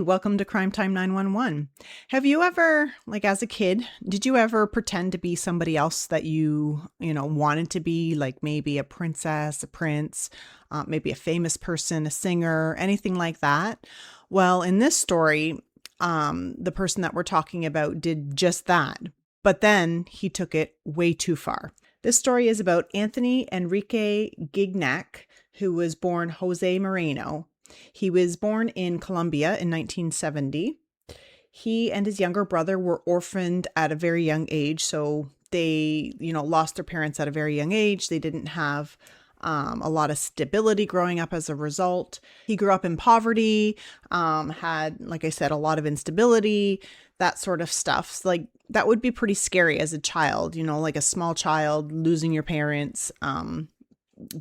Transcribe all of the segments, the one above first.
welcome to Crime Time 911. Have you ever, like as a kid, did you ever pretend to be somebody else that you wanted to be, like maybe a princess, a prince, maybe a famous person, a singer, anything like that? Well, in this story, the person that we're talking about did just that, but then he took it way too far. This story is about Anthony Enrique Gignac, who was born Jose Moreno. He was born in Colombia in 1970. He and his younger brother were orphaned at a very young age. So they, lost their parents at a very young age. They didn't have a lot of stability growing up as a result. He grew up in poverty, had, like I said, a lot of instability, that sort of stuff. So, like, that would be pretty scary as a child, like a small child, losing your parents,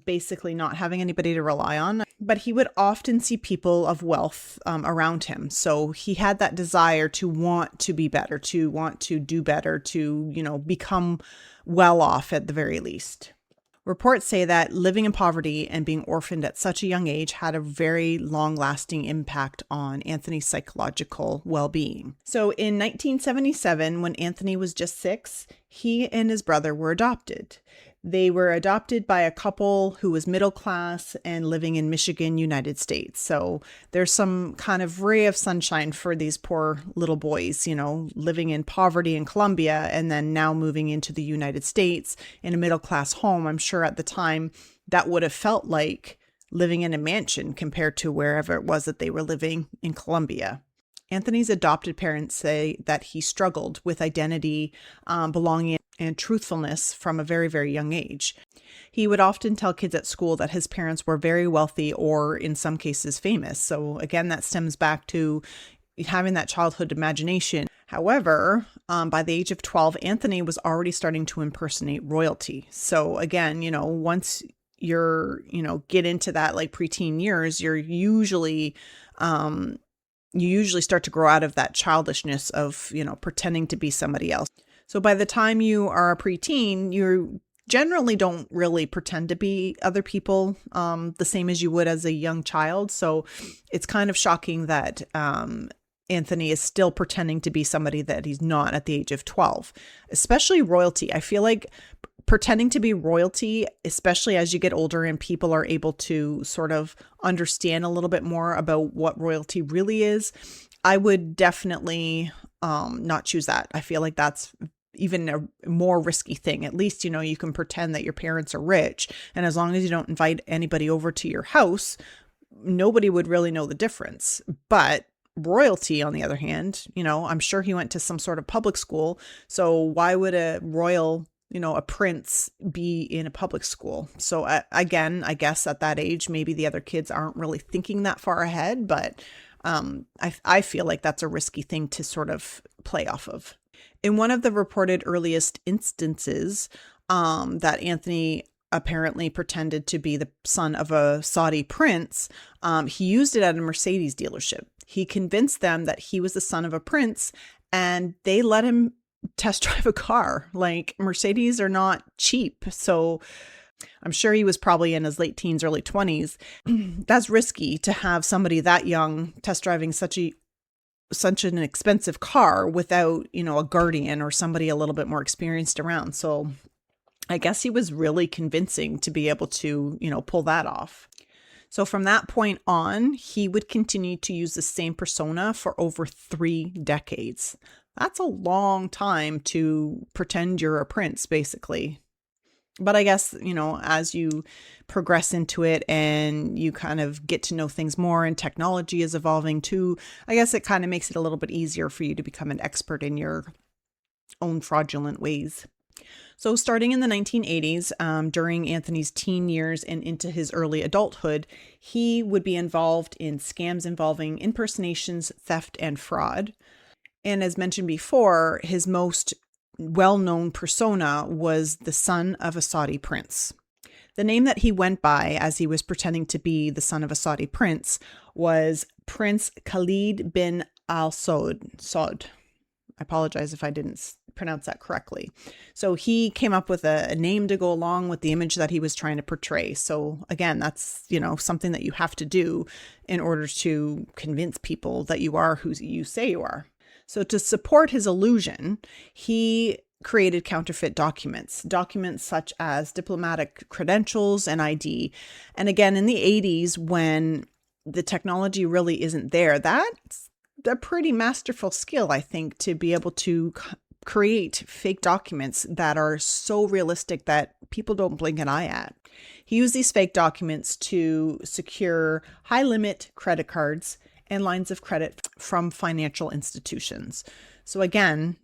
basically not having anybody to rely on. But he would often see people of wealth around him. So he had that desire to want to be better, to want to do better, to, become well off at the very least. Reports say that living in poverty and being orphaned at such a young age had a very long-lasting impact on Anthony's psychological well-being. So in 1977, when Anthony was just 6, he and his brother were adopted. They were adopted by a couple who was middle class and living in Michigan, United States. So there's some kind of ray of sunshine for these poor little boys, living in poverty in Colombia and then now moving into the United States in a middle class home. I'm sure at the time that would have felt like living in a mansion compared to wherever it was that they were living in Colombia. Anthony's adopted parents say that he struggled with identity, belonging, and truthfulness from a very, very young age. He would often tell kids at school that his parents were very wealthy or in some cases famous. So again, that stems back to having that childhood imagination. However, by the age of 12, Anthony was already starting to impersonate royalty. So again, once you're, get into that like preteen years, you usually start to grow out of that childishness of, pretending to be somebody else. So by the time you are a preteen, you generally don't really pretend to be other people the same as you would as a young child. So it's kind of shocking that Anthony is still pretending to be somebody that he's not at the age of 12, especially royalty. I feel like pretending to be royalty, especially as you get older and people are able to sort of understand a little bit more about what royalty really is, I would definitely not choose that. I feel like that's even a more risky thing. At least, you can pretend that your parents are rich. And as long as you don't invite anybody over to your house, nobody would really know the difference. But royalty, on the other hand, I'm sure he went to some sort of public school. So why would a royal, a prince be in a public school? So again, I guess at that age, maybe the other kids aren't really thinking that far ahead, but I feel like that's a risky thing to sort of play off of. In one of the reported earliest instances that Anthony apparently pretended to be the son of a Saudi prince, he used it at a Mercedes dealership. He convinced them that he was the son of a prince, and they let him test drive a car. Like, Mercedes are not cheap. So I'm sure he was probably in his late teens, early 20s. That's risky to have somebody that young test driving such an expensive car without, a guardian or somebody a little bit more experienced around. So I guess he was really convincing to be able to, pull that off. So from that point on, he would continue to use the same persona for over 3 decades. That's a long time to pretend you're a prince, basically. But I guess, as you progress into it and you kind of get to know things more and technology is evolving too, I guess it kind of makes it a little bit easier for you to become an expert in your own fraudulent ways. So starting in the 1980s, during Anthony's teen years and into his early adulthood, he would be involved in scams involving impersonations, theft, and fraud. And as mentioned before, his most well-known persona was the son of a Saudi prince. The name that he went by as he was pretending to be the son of a Saudi prince was Prince Khalid bin Al Saud. I apologize if I didn't pronounce that correctly. So he came up with a name to go along with the image that he was trying to portray. So again, that's, something that you have to do in order to convince people that you are who you say you are. So to support his illusion, he created counterfeit documents such as diplomatic credentials and ID. And again, in the 80s, when the technology really isn't there, that's a pretty masterful skill, I think, to be able to create fake documents that are so realistic that people don't blink an eye at. He used these fake documents to secure high limit credit cards and lines of credit from financial institutions. So again,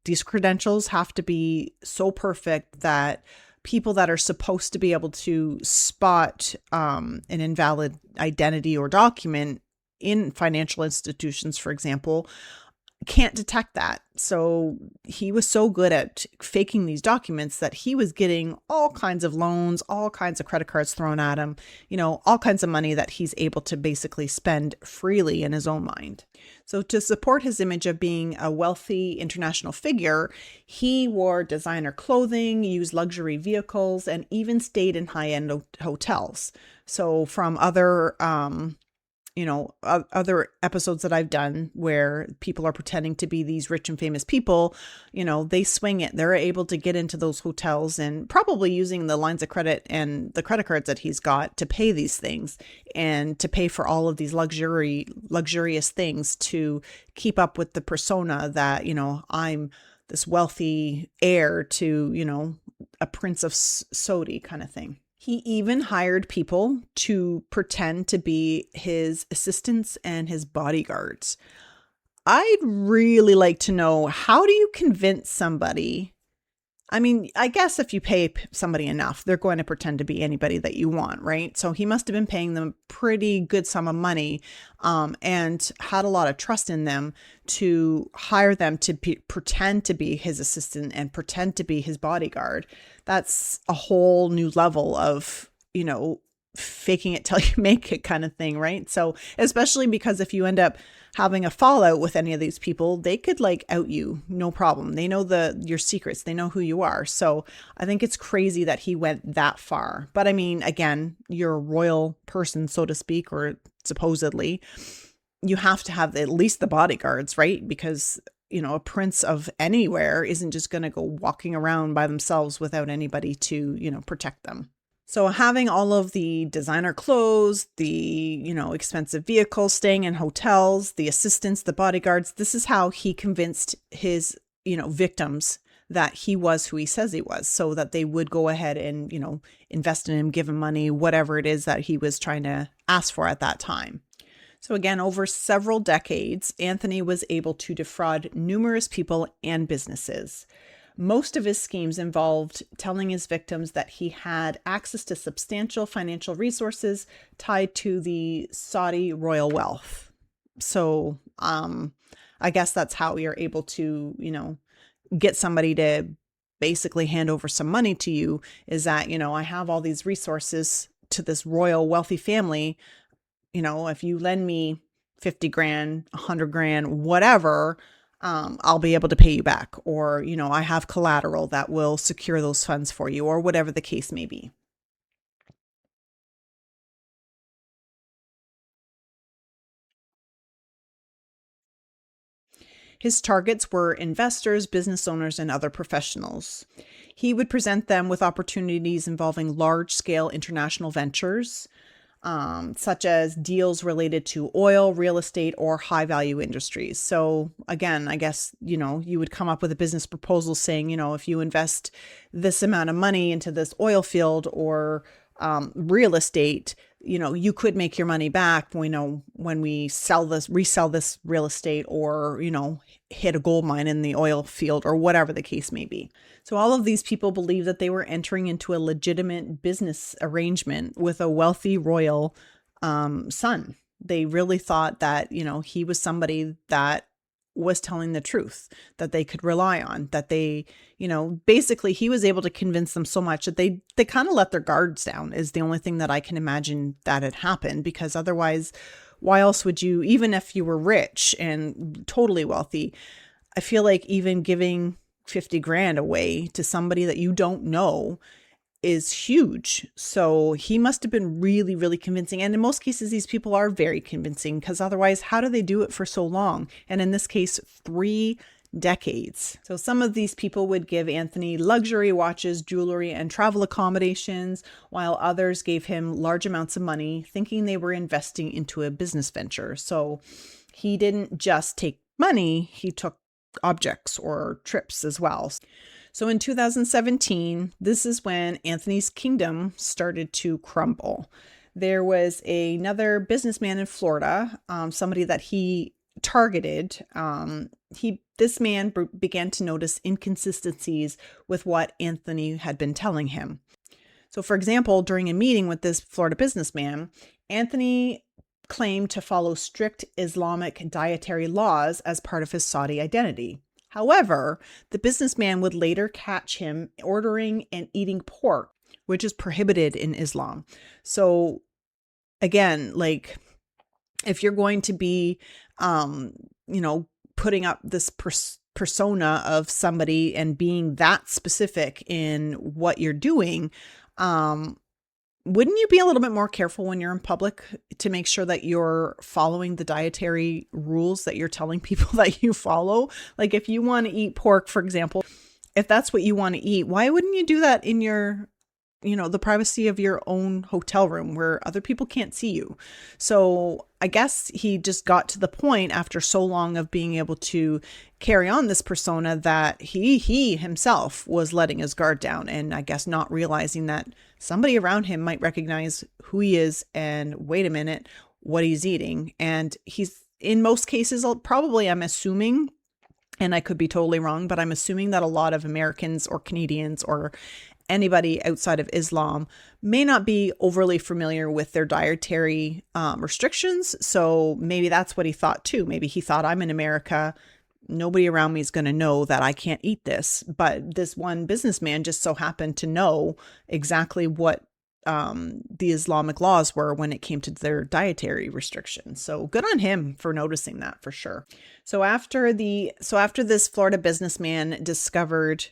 these credentials have to be so perfect that people that are supposed to be able to spot an invalid identity or document in financial institutions, for example, can't detect that. So he was so good at faking these documents that he was getting all kinds of loans, all kinds of credit cards thrown at him, all kinds of money that he's able to basically spend freely in his own mind. So to support his image of being a wealthy international figure, he wore designer clothing, used luxury vehicles, and even stayed in high-end hotels. So from other other episodes that I've done where people are pretending to be these rich and famous people, they swing it. They're able to get into those hotels and probably using the lines of credit and the credit cards that he's got to pay these things and to pay for all of these luxurious things to keep up with the persona that, I'm this wealthy heir to, a prince of Saudi kind of thing. He even hired people to pretend to be his assistants and his bodyguards. I'd really like to know, how do you convince somebody? I mean, I guess if you pay somebody enough, they're going to pretend to be anybody that you want, right? So he must have been paying them a pretty good sum of money and had a lot of trust in them to hire them to pretend to be his assistant and pretend to be his bodyguard. That's a whole new level of, faking it till you make it kind of thing, right? So especially because if you end up having a fallout with any of these people, they could out you, no problem. They know your secrets. They know who you are. So I think it's crazy that he went that far. But I mean, again, you're a royal person, so to speak, or supposedly, you have to have at least the bodyguards, right? Because a prince of anywhere isn't just going to go walking around by themselves without anybody to, protect them. So having all of the designer clothes, the, expensive vehicles, staying in hotels, the assistants, the bodyguards, this is how he convinced his, victims that he was who he says he was, so that they would go ahead and, invest in him, give him money, whatever it is that he was trying to ask for at that time. So again, over several decades, Anthony was able to defraud numerous people and businesses. Most of his schemes involved telling his victims that he had access to substantial financial resources tied to the Saudi royal wealth. So I guess that's how you're able to, get somebody to basically hand over some money to you, is that, I have all these resources to this royal wealthy family. If you lend me 50 grand, 100 grand, whatever, I'll be able to pay you back. Or, I have collateral that will secure those funds for you, or whatever the case may be. His targets were investors, business owners, and other professionals. He would present them with opportunities involving large-scale international ventures, such as deals related to oil, real estate, or high-value industries. So again, I guess, you would come up with a business proposal saying, if you invest this amount of money into this oil field or real estate, you could make your money back, when we resell this real estate, or, hit a gold mine in the oil field, or whatever the case may be. So all of these people believed that they were entering into a legitimate business arrangement with a wealthy royal son. They really thought that, he was somebody that was telling the truth, that they could rely on, that they, basically he was able to convince them so much that they kind of let their guards down, is the only thing that I can imagine that had happened. Because otherwise, why else would you, even if you were rich and totally wealthy, I feel like even giving 50 grand away to somebody that you don't know is huge. So he must have been really, really convincing. And in most cases, these people are very convincing, because otherwise, how do they do it for so long? And in this case, 3 decades. So some of these people would give Anthony luxury watches, jewelry, and travel accommodations, while others gave him large amounts of money, thinking they were investing into a business venture. So he didn't just take money, he took objects or trips as well. So in 2017, this is when Anthony's kingdom started to crumble. There was another businessman in Florida, somebody that he targeted. This man began to notice inconsistencies with what Anthony had been telling him. So, for example, during a meeting with this Florida businessman, Anthony claimed to follow strict Islamic dietary laws as part of his Saudi identity. However, the businessman would later catch him ordering and eating pork, which is prohibited in Islam. So again, like, if you're going to be, putting up this persona of somebody and being that specific in what you're doing, wouldn't you be a little bit more careful when you're in public to make sure that you're following the dietary rules that you're telling people that you follow? Like, if you want to eat pork, for example, if that's what you want to eat, why wouldn't you do that in your, the privacy of your own hotel room where other people can't see you? So I guess he just got to the point after so long of being able to carry on this persona that he himself was letting his guard down, and I guess not realizing that somebody around him might recognize who he is and wait a minute, what he's eating. And he's, in most cases, I'm assuming, and I could be totally wrong, but I'm assuming that a lot of Americans or Canadians or anybody outside of Islam may not be overly familiar with their dietary restrictions. So maybe that's what he thought too. Maybe he thought, I'm in America, nobody around me is going to know that I can't eat this. But this one businessman just so happened to know exactly what the Islamic laws were when it came to their dietary restrictions. So good on him for noticing that, for sure. So after this Florida businessman discovered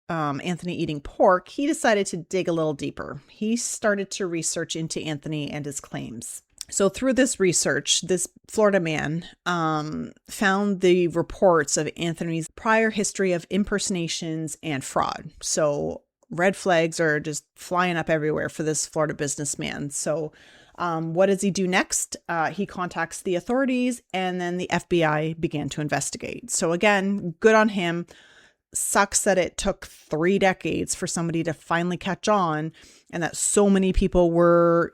Anthony eating pork, he decided to dig a little deeper. He started to research into Anthony and his claims. So through this research, this Florida man found the reports of Anthony's prior history of impersonations and fraud. So red flags are just flying up everywhere for this Florida businessman. So what does he do next? He contacts the authorities, and then the FBI began to investigate. So again, good on him. Sucks that it took 3 decades for somebody to finally catch on, and that so many people were,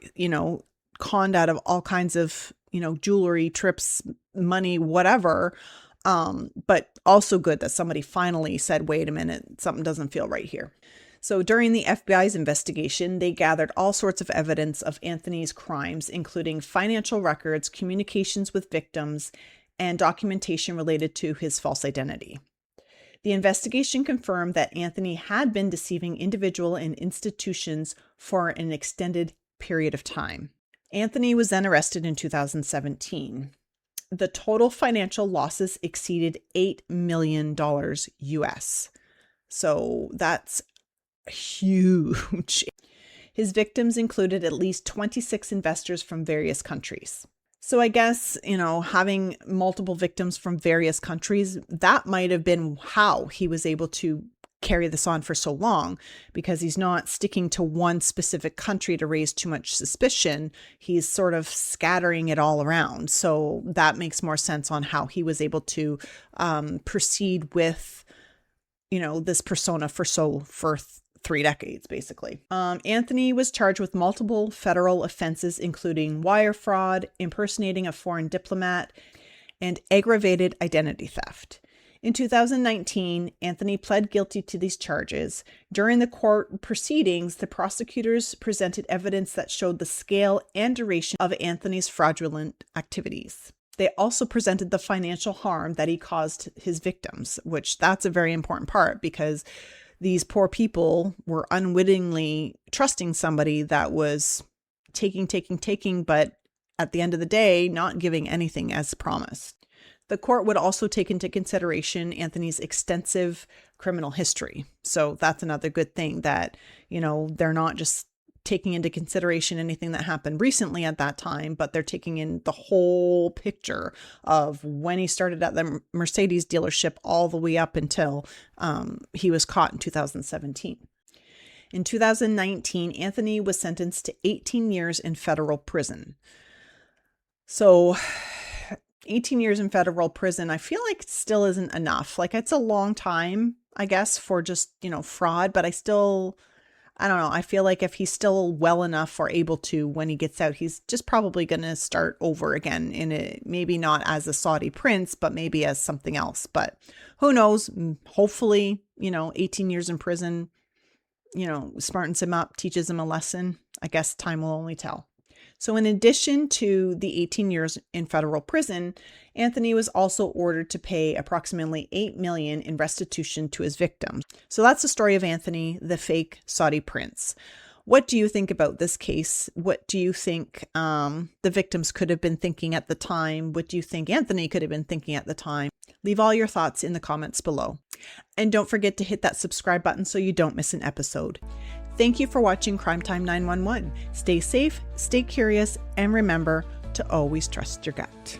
conned out of all kinds of, jewelry, trips, money, whatever. But also good that somebody finally said, wait a minute, something doesn't feel right here. So during the FBI's investigation, they gathered all sorts of evidence of Anthony's crimes, including financial records, communications with victims, and documentation related to his false identity. The investigation confirmed that Anthony had been deceiving individuals and institutions for an extended period of time. Anthony was then arrested in 2017. The total financial losses exceeded $8 million US. So that's huge. His victims included at least 26 investors from various countries. So I guess, having multiple victims from various countries, that might have been how he was able to carry this on for so long, because he's not sticking to one specific country to raise too much suspicion. He's sort of scattering it all around. So that makes more sense on how he was able to proceed with, this persona for 3 decades, basically. Anthony was charged with multiple federal offenses, including wire fraud, impersonating a foreign diplomat, and aggravated identity theft. In 2019, Anthony pled guilty to these charges. During the court proceedings, the prosecutors presented evidence that showed the scale and duration of Anthony's fraudulent activities. They also presented the financial harm that he caused his victims, which that's a very important part, because these poor people were unwittingly trusting somebody that was taking, but at the end of the day, not giving anything as promised. The court would also take into consideration Anthony's extensive criminal history. So that's another good thing, that, they're not just taking into consideration anything that happened recently at that time, but they're taking in the whole picture of when he started at the Mercedes dealership all the way up until he was caught in 2017. In 2019, Anthony was sentenced to 18 years in federal prison. So 18 years in federal prison, I feel like still isn't enough. Like, it's a long time, I guess, for just, fraud, but I don't know. I feel like if he's still well enough or able to, when he gets out, he's just probably going to start over again maybe not as a Saudi prince, but maybe as something else. But who knows? Hopefully, 18 years in prison, smartens him up, teaches him a lesson. I guess time will only tell. So in addition to the 18 years in federal prison, Anthony was also ordered to pay approximately $8 million in restitution to his victims. So that's the story of Anthony, the fake Saudi prince. What do you think about this case? What do you think the victims could have been thinking at the time? What do you think Anthony could have been thinking at the time? Leave all your thoughts in the comments below. And don't forget to hit that subscribe button so you don't miss an episode. Thank you for watching Crime Time 911. Stay safe, stay curious, and remember to always trust your gut.